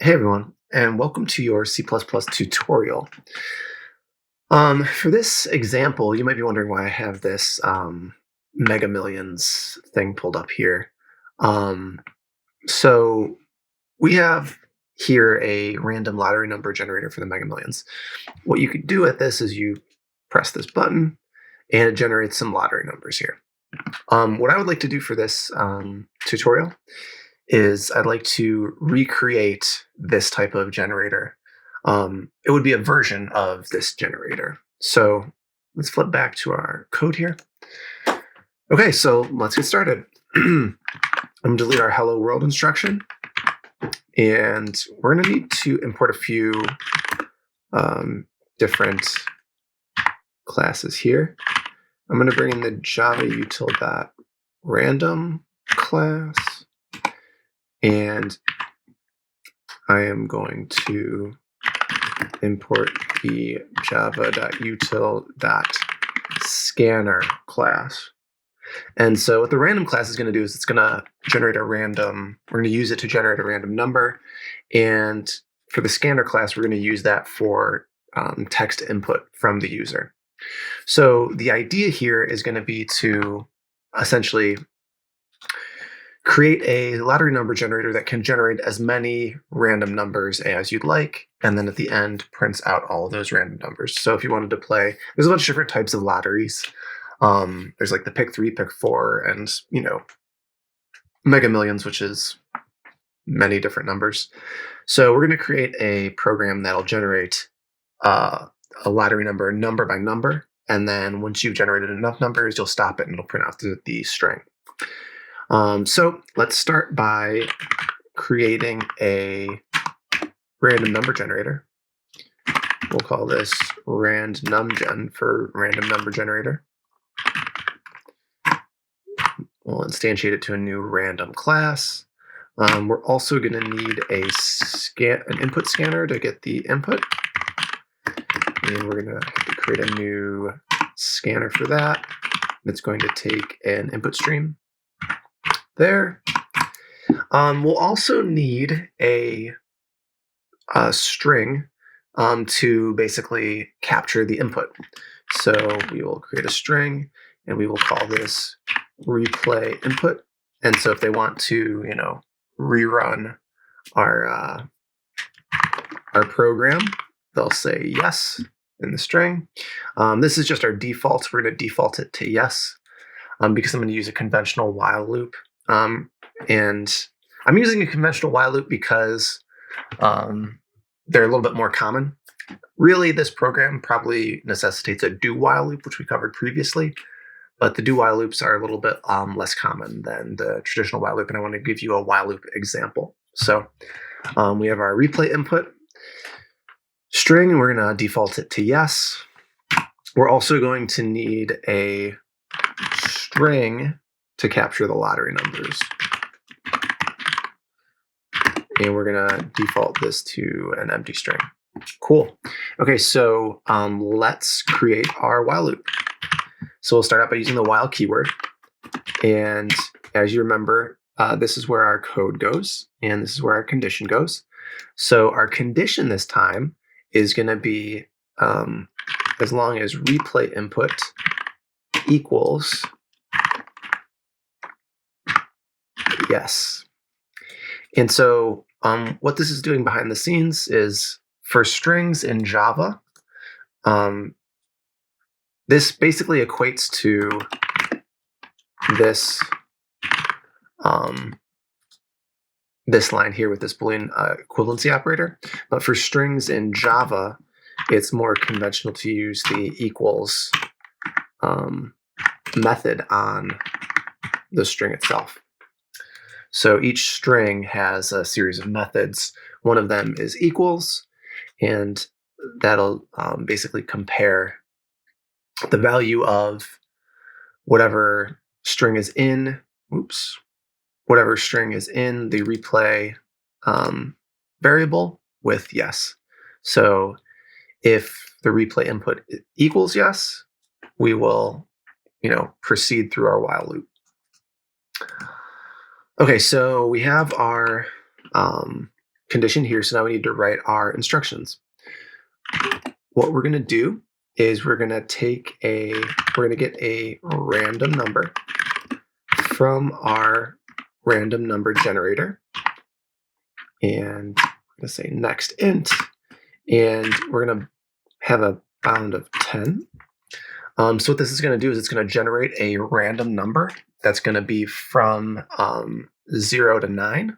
Hey everyone, and welcome to your C++ tutorial. For this example, you might be wondering why I have this Mega Millions thing pulled up here. Um, so we have here a random lottery number generator for the Mega Millions. What you could do at this is you press this button, and it generates some lottery numbers here. What I would like to do for this tutorial is I'd like to recreate this type of generator. It would be a version of this generator. So let's flip back to our code here. Okay, so let's get started. I'm going to delete our hello world instruction. And we're going to need to import a few different classes here. I'm going to bring in the Java util.random class. And I am going to import the java.util.scanner class. And so what the random class is going to do is it's going to generate a random, we're going to use it to generate a random number. And for the scanner class, we're going to use that for text input from the user. So the idea here is going to be to essentially create a lottery number generator that can generate as many random numbers as you'd like, and then at the end prints out all of those random numbers. So if you wanted to play, there's a bunch of different types of lotteries. There's like the pick 3, pick 4, and Mega Millions, which is many different numbers. So we're going to create a program that'll generate a lottery number by number, and then once you've generated enough numbers, you'll stop it and it'll print out the string. So let's start by creating a random number generator. We'll call this randNumGen for random number generator. We'll instantiate it to a new random class. We're also going to need an input scanner to get the input. And we're going to have to create a new scanner for that. It's going to take an input stream there. We'll also need a string to basically capture the input. So we will create a string and we will call this replay input. And so if they want to, rerun our program, they'll say yes in the string. This is just our default. We're going to default it to yes because I'm going to use a conventional while loop. And I'm using a conventional while loop because they're a little bit more common. Really, this program probably necessitates a do-while loop, which we covered previously, but the do-while loops are a little bit less common than the traditional while loop, and I want to give you a while loop example. So we have our replay input string, and we're going to default it to yes. We're also going to need a string to capture the lottery numbers. And we're going to default this to an empty string. Cool. Okay, so let's create our while loop. So we'll start out by using the while keyword. And as you remember, this is where our code goes, and this is where our condition goes. So our condition this time is going to be as long as replay input equals yes. And so what this is doing behind the scenes is for strings in Java, this basically equates to this this line here with this Boolean equivalency operator. But for strings in Java, it's more conventional to use the equals method on the string itself. So each string has a series of methods. One of them is equals, and that'll basically compare the value of whatever string is in, whatever string is in the replay variable with yes. So if the replay input equals yes, we will, proceed through our while loop. Okay, so we have our condition here, so now we need to write our instructions. What we're going to do is we're going to get a random number from our random number generator, and we're going to say next int, and we're going to have a bound of 10. So what this is going to do is it's going to generate a random number that's going to be from 0 to 9,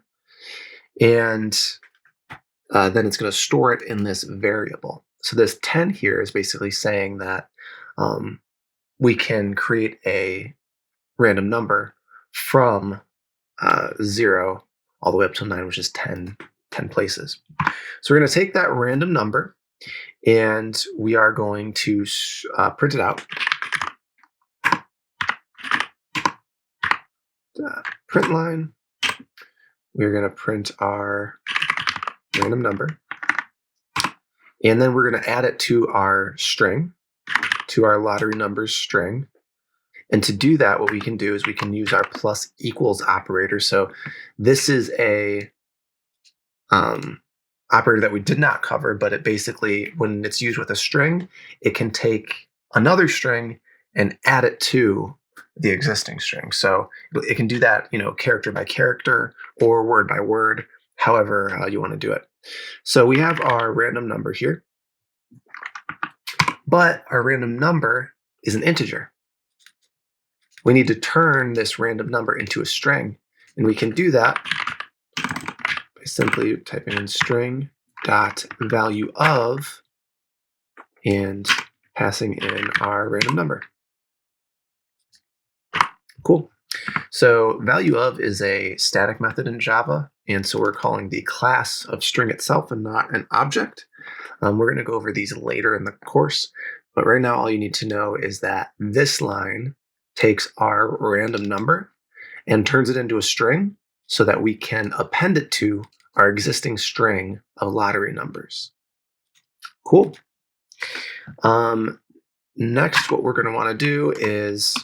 and then it's going to store it in this variable. So this 10 here is basically saying that we can create a random number from 0 all the way up to 9, which is 10 places. So we're going to take that random number and we are going to print it out. Print line. We're going to print our random number. And then we're going to add it to our string, to our lottery numbers string. And to do that, what we can do is we can use our plus equals operator. So this is a operator that we did not cover, but it basically, when it's used with a string, it can take another string and add it to the existing string. So it can do that, character by character or word by word, however you want to do it. So we have our random number here, but our random number is an integer. We need to turn this random number into a string, and we can do that by simply typing in string dot value of and passing in our random number. Cool. So value of is a static method in Java, and so we're calling the class of string itself and not an object. We're going to go over these later in the course, but right now all you need to know is that this line takes our random number and turns it into a string so that we can append it to our existing string of lottery numbers. Cool. Next, what we're going to want to do is,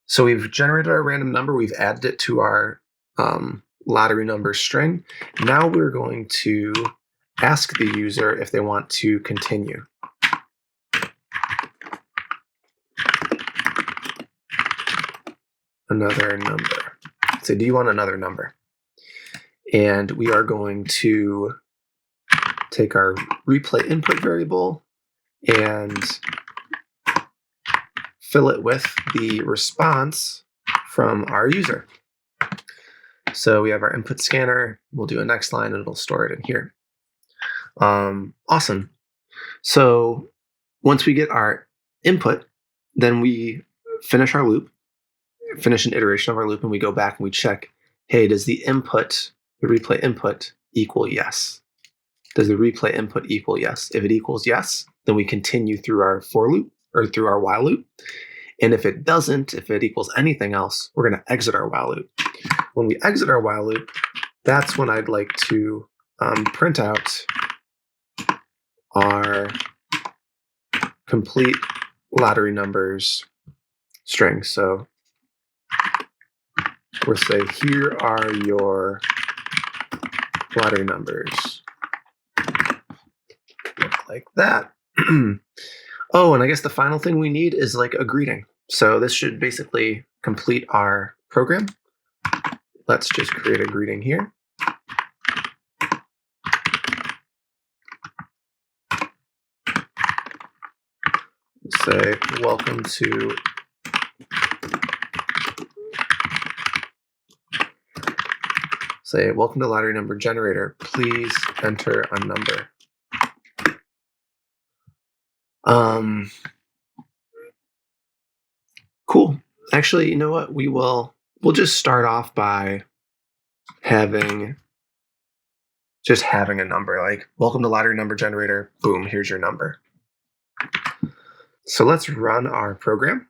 so we've generated our random number, we've added it to our lottery number string. Now we're going to ask the user if they want to continue. Another number. So do you want another number? And we are going to take our replay input variable and fill it with the response from our user. So we have our input scanner. We'll do a next line and it'll store it in here. Awesome. So once we get our input, then we finish our loop, finish an iteration of our loop, and we go back and we check, hey, does the input, the replay input, equal yes? Does the replay input equal yes? If it equals yes, then we continue through our for loop or through our while loop. And if it doesn't, if it equals anything else, we're going to exit our while loop. When we exit our while loop, that's when I'd like to print out our complete lottery numbers string. So we'll say, here are your lottery numbers. Look like that. Oh, and I guess the final thing we need is like a greeting. So this should basically complete our program. Let's just create a greeting here. Say, welcome to lottery number generator. Please enter a number. Cool. Actually, you know what? We'll just start off by having a number, like welcome to lottery number generator. Boom, here's your number. So let's run our program.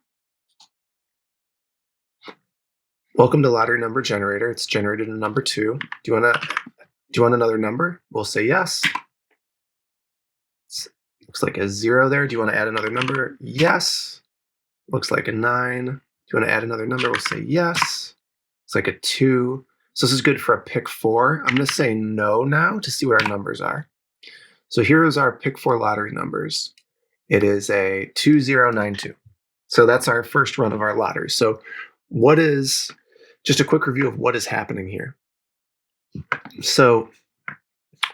Welcome to lottery number generator. It's generated a number 2. Do you want another number? We'll say yes. Looks like a 0 there. Do you want to add another number? Yes. Looks like a 9. Do you want to add another number? We'll say yes. It's like a 2. So this is good for a pick 4. I'm going to say no now to see what our numbers are. So here is our pick 4 lottery numbers. It is a 2092. So that's our first run of our lottery. So what is, just a quick review of what is happening here. So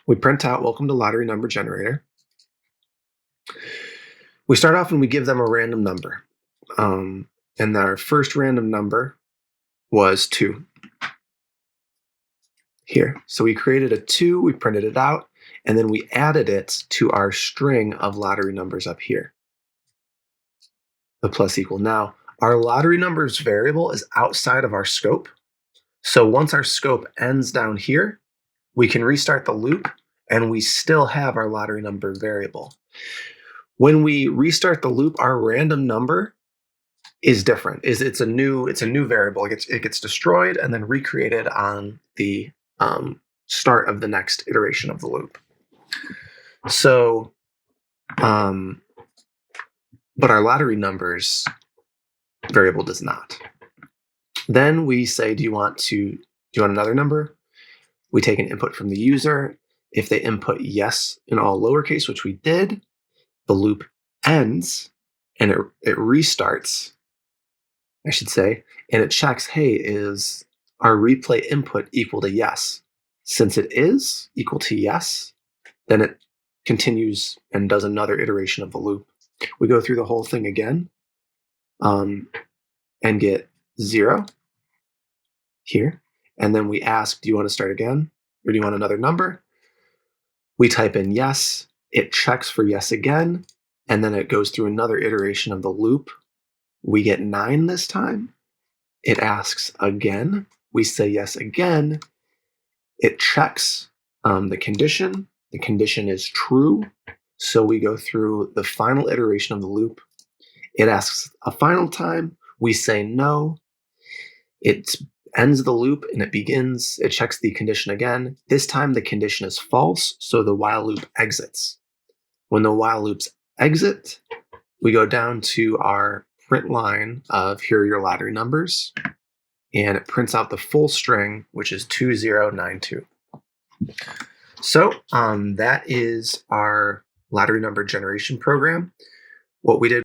we print out welcome to lottery number generator. We start off and we give them a random number. And our first random number was 2. Here. So we created a 2, we printed it out, and then we added it to our string of lottery numbers up here. The plus equal. Now, our lottery numbers variable is outside of our scope. So once our scope ends down here, we can restart the loop and we still have our lottery number variable. When we restart the loop, our random number is different. It's a new variable. It gets destroyed and then recreated on the start of the next iteration of the loop. So, but our lottery numbers variable does not. Then we say, do you want another number? We take an input from the user. If they input yes in all lowercase, which we did, the loop ends and it restarts, I should say, and it checks, hey, is our replay input equal to yes? Since it is equal to yes, then it continues and does another iteration of the loop. We go through the whole thing again and get 0 here. And then we ask, do you want to start again? Or do you want another number? We type in yes. It checks for yes again. And then it goes through another iteration of the loop. We get 9 this time. It asks again. We say yes again. It checks the condition. The condition is true. So we go through the final iteration of the loop. It asks a final time. We say no. It ends the loop and it checks the condition again. This time the condition is false, so the while loop exits. When the while loops exit, we go down to our print line of here are your lottery numbers, and it prints out the full string, which is 2092. So that is our lottery number generation program. What we did